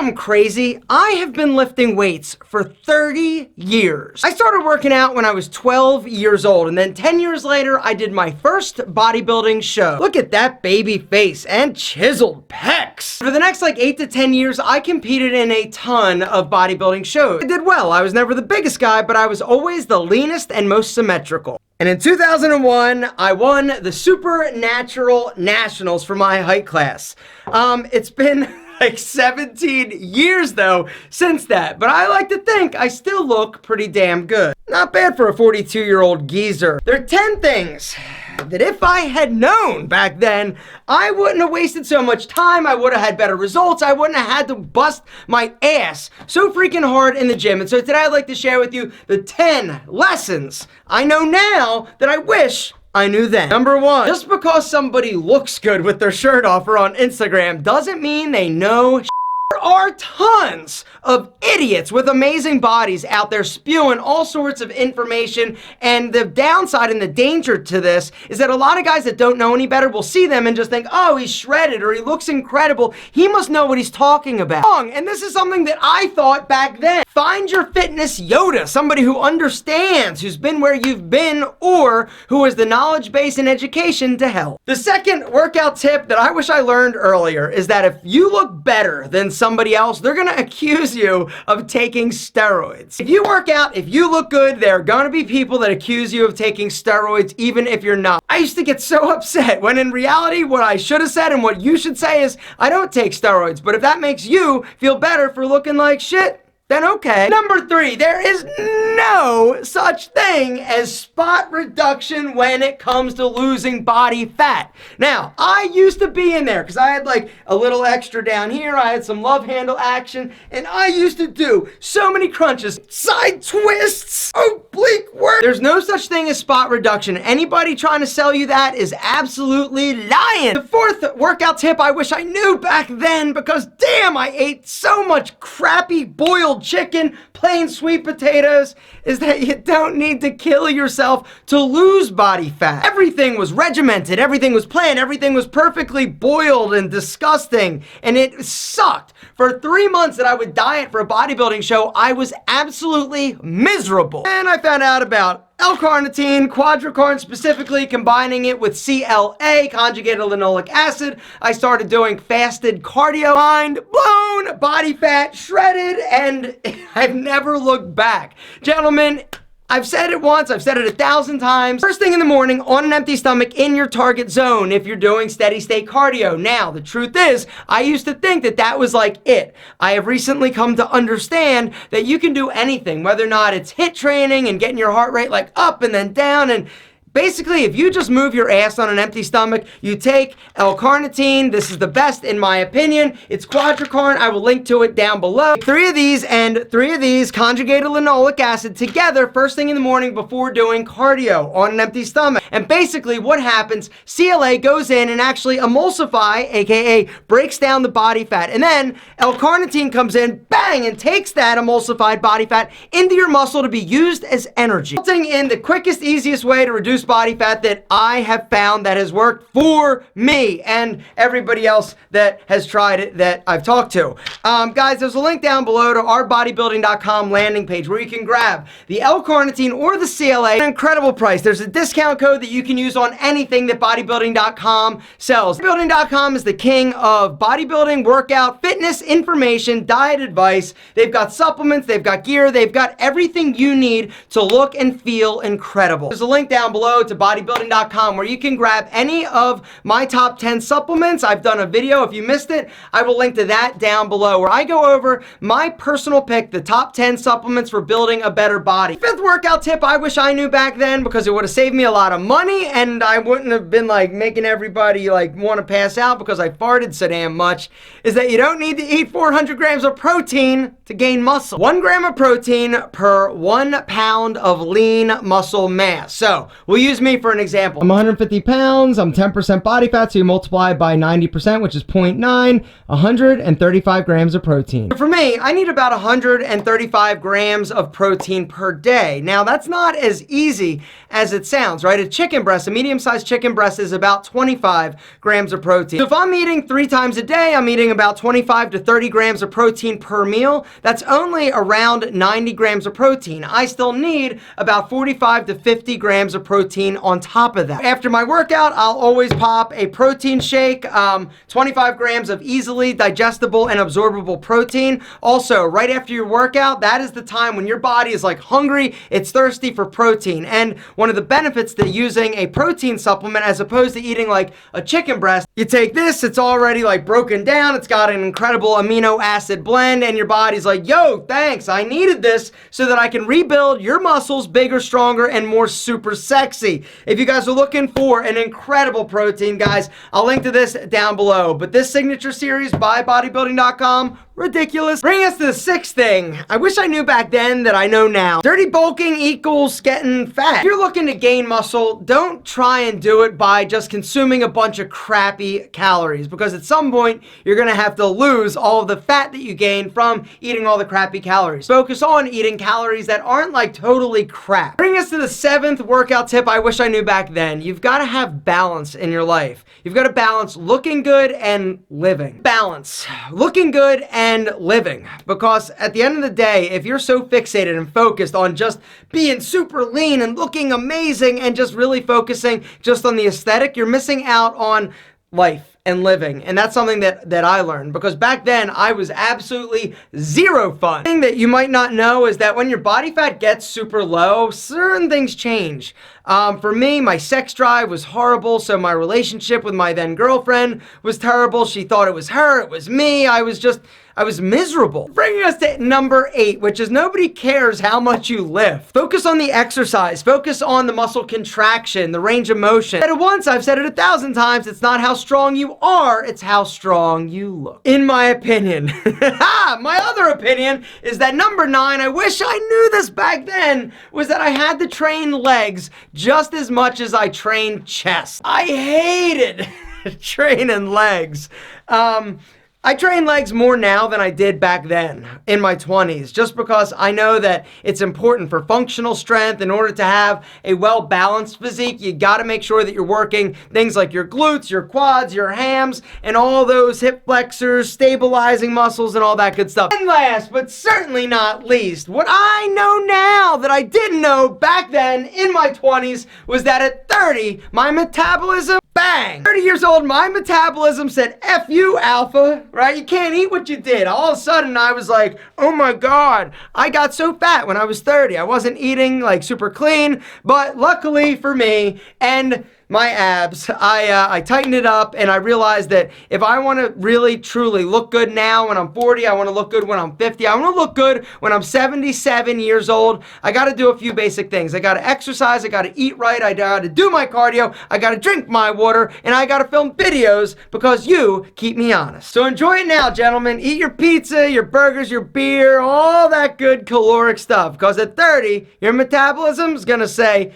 something crazy? I have been lifting weights for 30 years. I started working out when I was 12 years old, and then 10 years later, I did my first bodybuilding show. Look at that baby face and chiseled pecs. For the next like 8 to 10 years, I competed in a ton of bodybuilding shows. I did well. I was never the biggest guy, but I was always the leanest and most symmetrical. And in 2001, I won the Supernatural Nationals for my height class. It's been like 17 years though since that, but I like to think I still look pretty damn good. Not bad for a 42-year-old geezer. There are 10 things that if I had known back then, I wouldn't have wasted so much time, I would have had better results, I wouldn't have had to bust my ass so freaking hard in the gym. And so today I'd like to share with you the 10 lessons I know now that I wish I knew then. Number 1, just because somebody looks good with their shirt off or on Instagram doesn't mean they know shit. There are tons of idiots with amazing bodies out there spewing all sorts of information, and the downside and the danger to this is that a lot of guys that don't know any better will see them and just think, oh, he's shredded or he looks incredible. He must know what he's talking about. Wrong. And this is something that I thought back then. Find your fitness Yoda, somebody who understands, who's been where you've been, or who has the knowledge base and education to help. The second workout tip that I wish I learned earlier is that if you look better than somebody else, they're gonna accuse you of taking steroids. If you work out, if you look good, there are gonna be people that accuse you of taking steroids even if you're not. I used to get so upset when in reality what I should have said and what you should say is, I don't take steroids, but if that makes you feel better for looking like shit, then okay. Number 3, there is no such thing as spot reduction when it comes to losing body fat. Now, I used to be in there because I had like a little extra down here. I had some love handle action, and I used to do so many crunches, side twists, oblique work. There's no such thing as spot reduction. Anybody trying to sell you that is absolutely lying. The 4th workout tip I wish I knew back then, because damn, I ate so much crappy boiled chicken, plain sweet potatoes, is that you don't need to kill yourself to lose body fat. Everything was regimented, everything was planned, everything was perfectly boiled and disgusting, and it sucked. For 3 months that I would diet for a bodybuilding show, I was absolutely miserable. And I found out about L-carnitine, quadricarn specifically, combining it with CLA, conjugated linoleic acid. I started doing fasted cardio. Mind blown, body fat shredded, and I've never looked back. Gentlemen, I've said it once, I've said it 1,000 times. First thing in the morning, on an empty stomach, in your target zone, if you're doing steady state cardio. Now, the truth is, I used to think that that was like it. I have recently come to understand that you can do anything, whether or not it's HIIT training and getting your heart rate like up and then down, and basically, if you just move your ass on an empty stomach, you take L-carnitine. This is the best in my opinion. It's quadricarn. I will link to it down below. 3 of these and 3 of these conjugated linoleic acid together first thing in the morning before doing cardio on an empty stomach. And basically what happens, CLA goes in and actually emulsify, aka breaks down the body fat. And then L-carnitine comes in, bang, and takes that emulsified body fat into your muscle to be used as energy. Resulting in the quickest, easiest way to reduce body fat that I have found that has worked for me and everybody else that has tried it that I've talked to. Guys, there's a link down below to our bodybuilding.com landing page where you can grab the L-carnitine or the CLA at an incredible price. There's a discount code that you can use on anything that bodybuilding.com sells. Bodybuilding.com is the king of bodybuilding, workout, fitness, information, diet advice. They've got supplements, they've got gear, they've got everything you need to look and feel incredible. There's a link down below to bodybuilding.com where you can grab any of my top 10 supplements. I've done a video. If you missed it, I will link to that down below where I go over my personal pick, the top 10 supplements for building a better body. 5th workout tip I wish I knew back then, because it would have saved me a lot of money and I wouldn't have been like making everybody like want to pass out because I farted so damn much, is that you don't need to eat 400 grams of protein to gain muscle. 1 gram of protein per 1 pound of lean muscle mass. So we'll use me for an example. I'm 150 pounds, I'm 10% body fat, so you multiply by 90%, which is 0.9, 135 grams of protein. For me, I need about 135 grams of protein per day. Now, that's not as easy as it sounds, right? chicken breast, a medium-sized chicken breast, is about 25 grams of protein. So if I'm eating 3 times a day, I'm eating about 25 to 30 grams of protein per meal. That's only around 90 grams of protein. I still need about 45 to 50 grams of protein on top of that. After my workout, I'll always pop a protein shake, 25 grams of easily digestible and absorbable protein. Also, right after your workout, that is the time when your body is like hungry, it's thirsty for protein. And one of the benefits to using a protein supplement as opposed to eating like a chicken breast, you take this, it's already like broken down, it's got an incredible amino acid blend, and your body's like, yo, thanks, I needed this so that I can rebuild your muscles bigger, stronger, and more super sexy. If you guys are looking for an incredible protein, guys, I'll link to this down below. But this signature series by bodybuilding.com, ridiculous. Bring us to the 6th thing. I wish I knew back then that I know now. Dirty bulking equals getting fat. If you're looking to gain muscle, don't try and do it by just consuming a bunch of crappy calories, because at some point you're gonna have to lose all of the fat that you gain from eating all the crappy calories. Focus on eating calories that aren't like totally crap. Bring us to the 7th workout tip I wish I knew back then. You've got to have balance in your life. You've got to balance looking good and living. Balance. Looking good and living. Because at the end of the day, if you're so fixated and focused on just being super lean and looking amazing and just really focusing just on the aesthetic, you're missing out on life and living. And that's something that I learned, because back then I was absolutely zero fun. The thing that you might not know is that when your body fat gets super low, certain things change. For me, my sex drive was horrible, so my relationship with my then girlfriend was terrible. She thought it was her, it was me. I was miserable. Bringing us to number 8, which is nobody cares how much you lift. Focus on the exercise. Focus on the muscle contraction, the range of motion. I said it once, I've said it 1,000 times. It's not how strong you are, it's how strong you look. In my opinion. My other opinion is that number 9, I wish I knew this back then, was that I had to train legs just as much as I trained chest. I hated training legs. I train legs more now than I did back then in my 20s, just because I know that it's important for functional strength. In order to have a well-balanced physique, you got to make sure that you're working things like your glutes, your quads, your hams, and all those hip flexors, stabilizing muscles, and all that good stuff. And last, but certainly not least, what I know now that I didn't know back then in my 20s was that at 30, my metabolism, bang! 30 years old, my metabolism said, F you, alpha, right? You can't eat what you did. All of a sudden, I was like, oh my God, I got so fat when I was 30. I wasn't eating like super clean, but luckily for me and my abs, I tightened it up, and I realized that if I want to really truly look good now when I'm 40, I want to look good when I'm 50, I want to look good when I'm 77 years old, I got to do a few basic things. I got to exercise, I got to eat right, I got to do my cardio, I got to drink my water, and I got to film videos because you keep me honest. So enjoy it now, gentlemen. Eat your pizza, your burgers, your beer, all that good caloric stuff, because at 30, your metabolism's going to say,